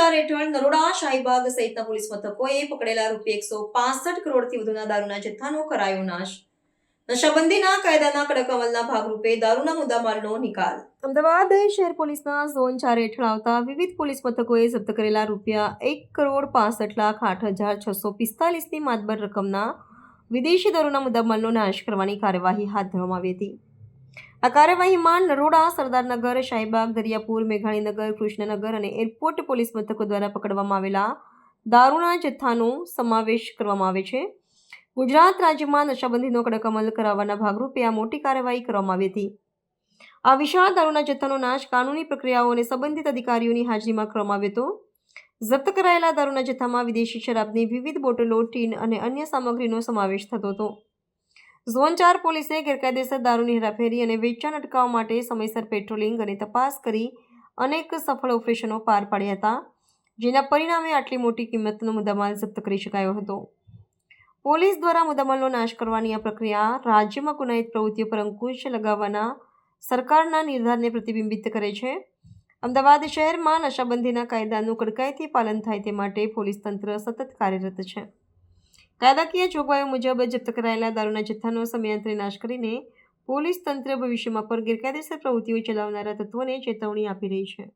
ચાર હેઠળ નરોડા, શાહીબાગ સહિતના પોલીસ મથકોએ પકડેલા ₹165 કરોડથી વધુના દારૂના જથ્થાનો કરાયો નાશ. નશાબંધીના કાયદાના કડક અમલના ભાગરૂપે દારૂના મુદ્દામાલનો નિકાલ. અમદાવાદ શહેર પોલીસના ઝોન 4 હેઠળ આવતા વિવિધ પોલીસ મથકોએ જપ્ત કરેલા ₹1,65,08,645ની માતબર રકમના વિદેશી દારૂના મુદ્દામાલનો નાશ કરવાની કાર્યવાહી હાથ ધરવામાં આવી હતી. આ કાર્યવાહીમાં નરોડા, સરદારનગર, શાહીબાગ, દરિયાપુર, મેઘાણીનગર, કૃષ્ણનગર અને એરપોર્ટ પોલીસ મથકો દ્વારા પકડવામાં આવેલા દારૂના જથ્થાનો સમાવેશ કરવામાં આવે છે. ગુજરાત રાજ્યમાં નશાબંધીનો કડક અમલ કરાવવાના ભાગરૂપે આ મોટી કાર્યવાહી કરવામાં આવી હતી. આ વિશાળ દારૂના જથ્થાનો નાશ કાનૂની પ્રક્રિયાઓ અને સંબંધિત અધિકારીઓની હાજરીમાં કરવામાં આવ્યો હતો. જપ્ત કરાયેલા દારૂના જથ્થામાં વિદેશી શરાબની વિવિધ બોટલો, ટીન અને અન્ય સામગ્રીનો સમાવેશ થતો હતો. ઝોન 4 પોલીસે ગેરકાયદેસર દારૂની હેરાફેરી અને વેચાણ અટકાવવા માટે સમયસર પેટ્રોલિંગ અને તપાસ કરી અનેક સફળ ઓપરેશનો પાર પાડ્યા હતા, જેના પરિણામે આટલી મોટી કિંમતનો મુદ્દામાલ જપ્ત કરી શકાયો હતો. પોલીસ દ્વારા મુદ્દામાલનો નાશ કરવાની આ પ્રક્રિયા રાજ્યમાં ગુનાહિત પ્રવૃત્તિઓ પર અંકુશ લગાવવાના સરકારના નિર્ધારને પ્રતિબિંબિત કરે છે. અમદાવાદ શહેરમાં નશાબંધીના કાયદાનું કડકાઈથી પાલન થાય તે માટે પોલીસ તંત્ર સતત કાર્યરત છે. કાયદાકીય જોગવાઈઓ મુજબ જપ્ત કરાયેલા દારૂના જથ્થાનો સમયાંતરે નાશ કરીને પોલીસ તંત્ર ભવિષ્યમાં પર ગેરકાયદેસર પ્રવૃત્તિઓ ચલાવનારા તત્વોને ચેતવણી આપી રહી છે.